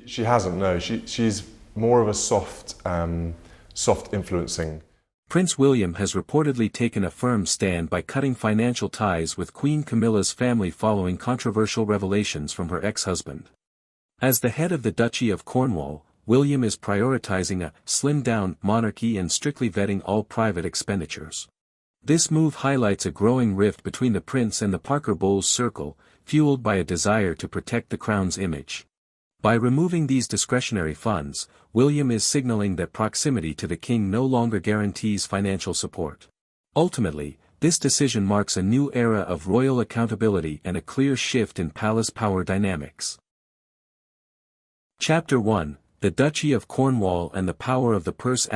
She hasn't, no. She's more of a soft influencing. Prince William has reportedly taken a firm stand by cutting financial ties with Queen Camilla's family following controversial revelations from her ex-husband. As the head of the Duchy of Cornwall, William is prioritizing a slimmed-down monarchy and strictly vetting all private expenditures. This move highlights a growing rift between the prince and the Parker Bowles circle, fueled by a desire to protect the crown's image. By removing these discretionary funds, William is signaling that proximity to the king no longer guarantees financial support. Ultimately, this decision marks a new era of royal accountability and a clear shift in palace power dynamics. Chapter 1: The Duchy of Cornwall and the Power of the Purse ****.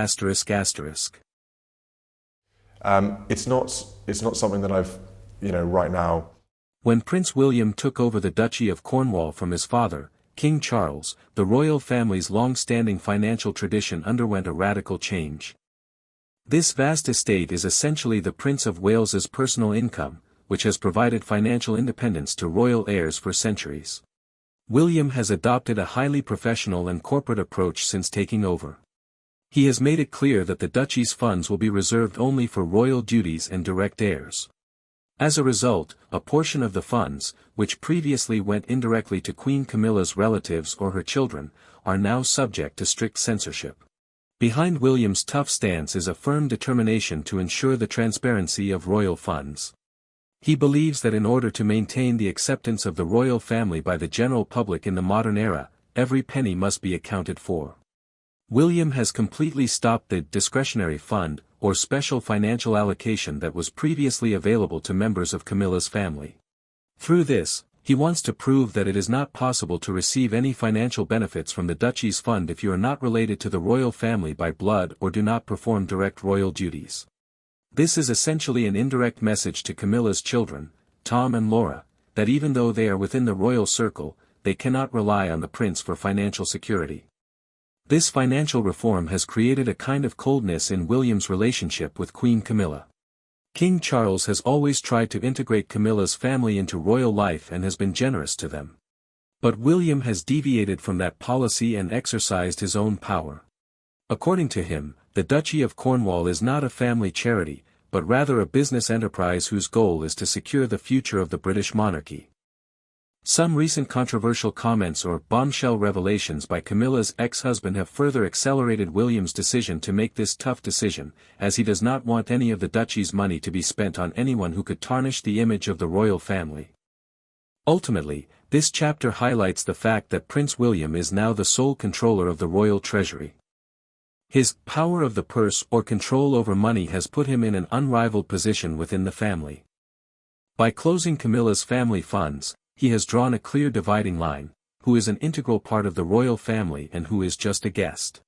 It's not something that I've, right now. When Prince William took over the Duchy of Cornwall from his father, King Charles, the royal family's long-standing financial tradition underwent a radical change. This vast estate is essentially the Prince of Wales's personal income, which has provided financial independence to royal heirs for centuries. William has adopted a highly professional and corporate approach since taking over. He has made it clear that the duchy's funds will be reserved only for royal duties and direct heirs. As a result, a portion of the funds, which previously went indirectly to Queen Camilla's relatives or her children, are now subject to strict censorship. Behind William's tough stance is a firm determination to ensure the transparency of royal funds. He believes that in order to maintain the acceptance of the royal family by the general public in the modern era, every penny must be accounted for. William has completely stopped the discretionary fund, or special financial allocation that was previously available to members of Camilla's family. Through this, he wants to prove that it is not possible to receive any financial benefits from the duchy's fund if you are not related to the royal family by blood or do not perform direct royal duties. This is essentially an indirect message to Camilla's children, Tom and Laura, that even though they are within the royal circle, they cannot rely on the prince for financial security. This financial reform has created a kind of coldness in William's relationship with Queen Camilla. King Charles has always tried to integrate Camilla's family into royal life and has been generous to them. But William has deviated from that policy and exercised his own power. According to him, the Duchy of Cornwall is not a family charity, but rather a business enterprise whose goal is to secure the future of the British monarchy. Some recent controversial comments or bombshell revelations by Camilla's ex-husband have further accelerated William's decision to make this tough decision, as he does not want any of the duchy's money to be spent on anyone who could tarnish the image of the royal family. Ultimately, this chapter highlights the fact that Prince William is now the sole controller of the royal treasury. His power of the purse or control over money has put him in an unrivaled position within the family. By closing Camilla's family funds, he has drawn a clear dividing line: who is an integral part of the royal family and who is just a guest.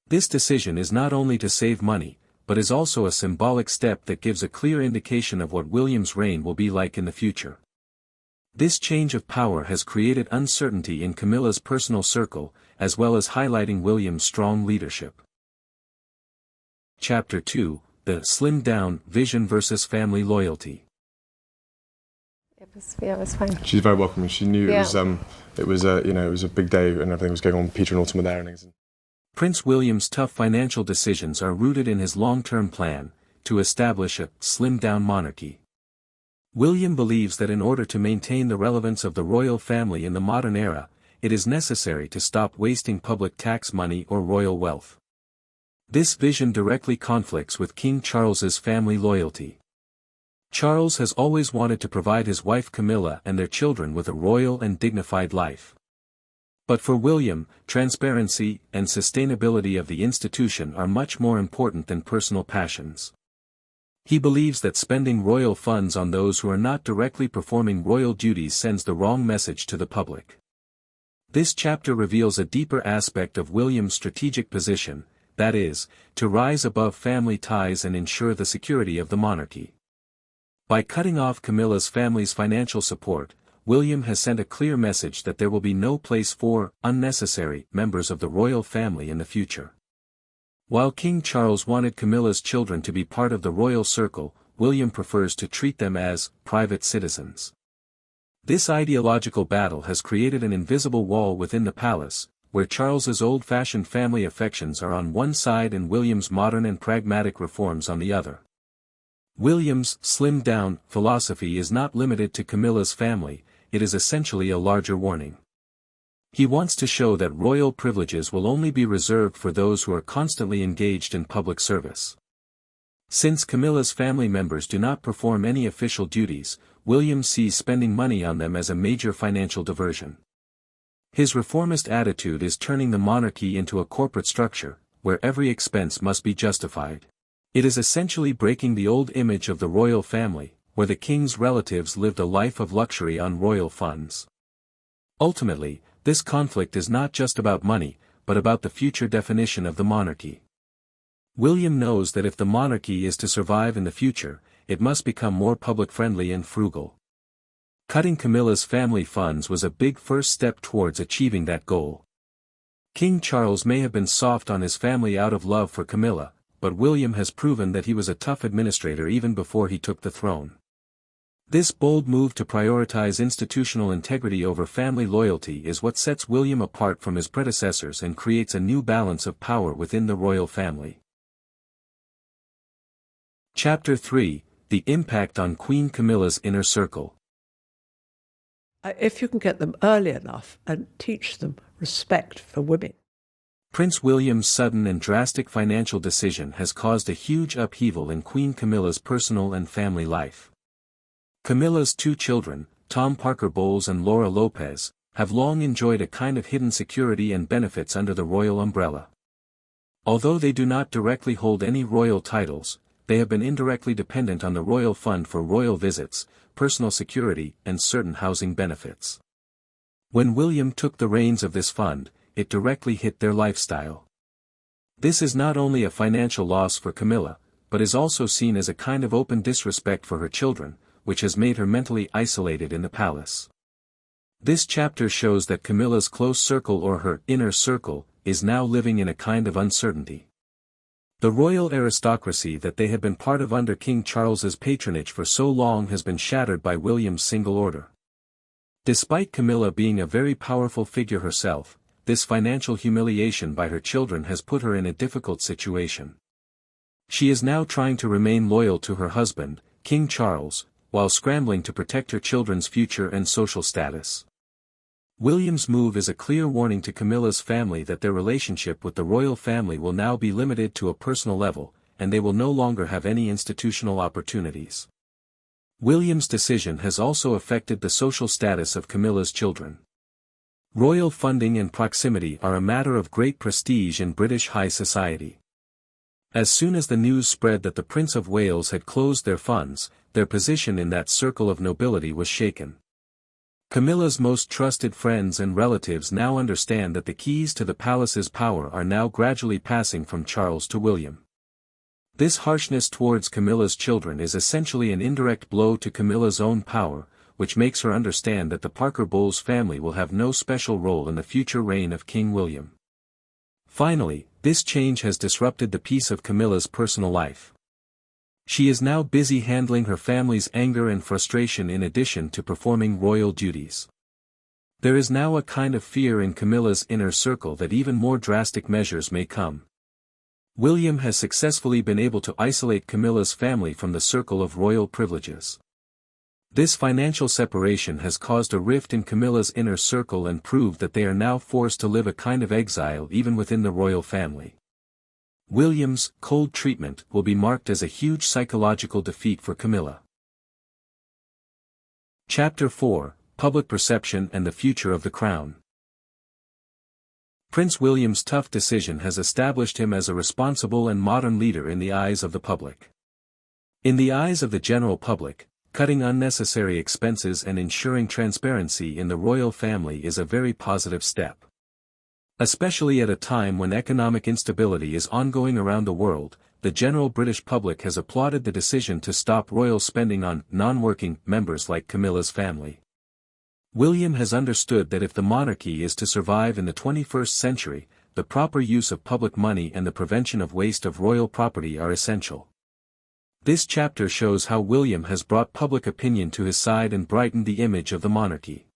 This decision is not only to save money, but is also a symbolic step that gives a clear indication of what William's reign will be like in the future. This change of power has created uncertainty in Camilla's personal circle, as well as highlighting William's strong leadership. Chapter 2: The slimmed-down vision versus family loyalty. It was fine. She's very welcoming. She knew Yeah. it was a big day and everything was going on. Peter and Autumn were there and things. Prince William's tough financial decisions are rooted in his long-term plan to establish a slimmed-down monarchy. William believes that in order to maintain the relevance of the royal family in the modern era, it is necessary to stop wasting public tax money or royal wealth. This vision directly conflicts with King Charles's family loyalty. Charles has always wanted to provide his wife Camilla and their children with a royal and dignified life. But for William, transparency and sustainability of the institution are much more important than personal passions. He believes that spending royal funds on those who are not directly performing royal duties sends the wrong message to the public. This chapter reveals a deeper aspect of William's strategic position, that is, to rise above family ties and ensure the security of the monarchy. By cutting off Camilla's family's financial support, William has sent a clear message that there will be no place for unnecessary members of the royal family in the future. While King Charles wanted Camilla's children to be part of the royal circle, William prefers to treat them as private citizens. This ideological battle has created an invisible wall within the palace, where Charles's old-fashioned family affections are on one side and William's modern and pragmatic reforms on the other. William's slimmed-down philosophy is not limited to Camilla's family, it is essentially a larger warning. He wants to show that royal privileges will only be reserved for those who are constantly engaged in public service. Since Camilla's family members do not perform any official duties, William sees spending money on them as a major financial diversion. His reformist attitude is turning the monarchy into a corporate structure, where every expense must be justified. It is essentially breaking the old image of the royal family, where the king's relatives lived a life of luxury on royal funds. Ultimately, this conflict is not just about money, but about the future definition of the monarchy. William knows that if the monarchy is to survive in the future, it must become more public-friendly and frugal. Cutting Camilla's family funds was a big first step towards achieving that goal. King Charles may have been soft on his family out of love for Camilla, but William has proven that he was a tough administrator even before he took the throne. This bold move to prioritize institutional integrity over family loyalty is what sets William apart from his predecessors and creates a new balance of power within the royal family. Chapter 3: The Impact on Queen Camilla's Inner Circle. If you can get them early enough and teach them respect for women. Prince William's sudden and drastic financial decision has caused a huge upheaval in Queen Camilla's personal and family life. Camilla's two children, Tom Parker Bowles and Laura Lopez, have long enjoyed a kind of hidden security and benefits under the royal umbrella. Although they do not directly hold any royal titles, they have been indirectly dependent on the royal fund for royal visits, personal security, and certain housing benefits. When William took the reins of this fund, it directly hit their lifestyle. This is not only a financial loss for Camilla, but is also seen as a kind of open disrespect for her children, which has made her mentally isolated in the palace. This chapter shows that Camilla's close circle, or her inner circle, is now living in a kind of uncertainty. The royal aristocracy that they had been part of under King Charles's patronage for so long has been shattered by William's single order. Despite Camilla being a very powerful figure herself, this financial humiliation by her children has put her in a difficult situation. She is now trying to remain loyal to her husband, King Charles, while scrambling to protect her children's future and social status. William's move is a clear warning to Camilla's family that their relationship with the royal family will now be limited to a personal level, and they will no longer have any institutional opportunities. William's decision has also affected the social status of Camilla's children. Royal funding and proximity are a matter of great prestige in British high society. As soon as the news spread that the Prince of Wales had closed their funds, their position in that circle of nobility was shaken. Camilla's most trusted friends and relatives now understand that the keys to the palace's power are now gradually passing from Charles to William. This harshness towards Camilla's children is essentially an indirect blow to Camilla's own power, which makes her understand that the Parker Bowles family will have no special role in the future reign of King William. Finally, this change has disrupted the peace of Camilla's personal life. She is now busy handling her family's anger and frustration in addition to performing royal duties. There is now a kind of fear in Camilla's inner circle that even more drastic measures may come. William has successfully been able to isolate Camilla's family from the circle of royal privileges. This financial separation has caused a rift in Camilla's inner circle and proved that they are now forced to live a kind of exile even within the royal family. William's cold treatment will be marked as a huge psychological defeat for Camilla. Chapter 4: Public Perception and the Future of the Crown. Prince William's tough decision has established him as a responsible and modern leader in the eyes of the public. In the eyes of the general public, cutting unnecessary expenses and ensuring transparency in the royal family is a very positive step. Especially at a time when economic instability is ongoing around the world, the general British public has applauded the decision to stop royal spending on non-working members like Camilla's family. William has understood that if the monarchy is to survive in the 21st century, the proper use of public money and the prevention of waste of royal property are essential. This chapter shows how William has brought public opinion to his side and brightened the image of the monarchy.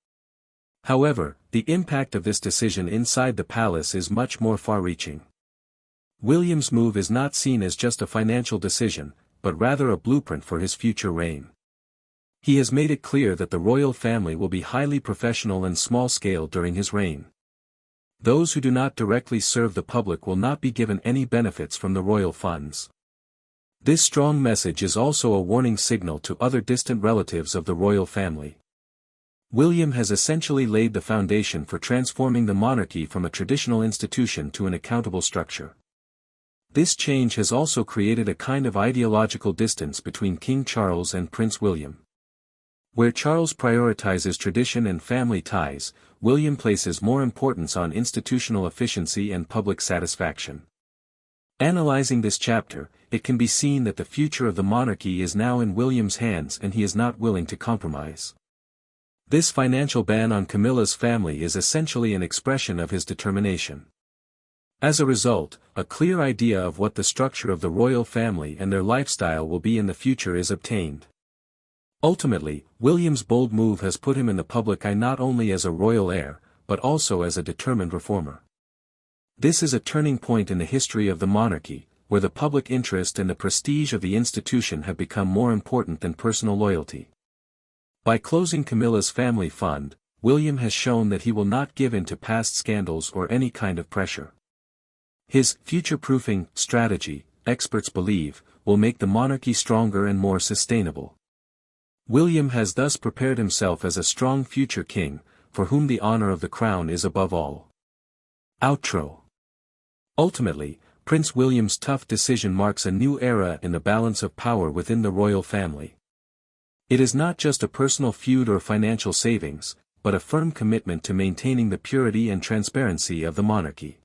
However, the impact of this decision inside the palace is much more far-reaching. William's move is not seen as just a financial decision, but rather a blueprint for his future reign. He has made it clear that the royal family will be highly professional and small-scale during his reign. Those who do not directly serve the public will not be given any benefits from the royal funds. This strong message is also a warning signal to other distant relatives of the royal family. William has essentially laid the foundation for transforming the monarchy from a traditional institution to an accountable structure. This change has also created a kind of ideological distance between King Charles and Prince William. Where Charles prioritizes tradition and family ties, William places more importance on institutional efficiency and public satisfaction. Analyzing this chapter, it can be seen that the future of the monarchy is now in William's hands and he is not willing to compromise. This financial ban on Camilla's family is essentially an expression of his determination. As a result, a clear idea of what the structure of the royal family and their lifestyle will be in the future is obtained. Ultimately, William's bold move has put him in the public eye not only as a royal heir, but also as a determined reformer. This is a turning point in the history of the monarchy, where the public interest and the prestige of the institution have become more important than personal loyalty. By closing Camilla's family fund, William has shown that he will not give in to past scandals or any kind of pressure. His future-proofing strategy, experts believe, will make the monarchy stronger and more sustainable. William has thus prepared himself as a strong future king, for whom the honor of the crown is above all. Outro. Ultimately, Prince William's tough decision marks a new era in the balance of power within the royal family. It is not just a personal feud or financial savings, but a firm commitment to maintaining the purity and transparency of the monarchy.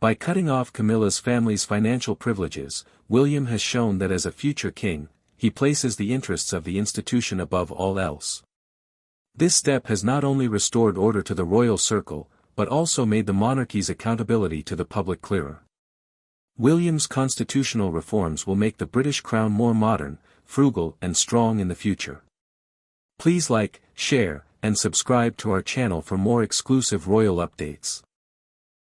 By cutting off Camilla's family's financial privileges, William has shown that as a future king, he places the interests of the institution above all else. This step has not only restored order to the royal circle, but also made the monarchy's accountability to the public clearer. William's constitutional reforms will make the British crown more modern, frugal and strong in the future. Please like, share, and subscribe to our channel for more exclusive royal updates.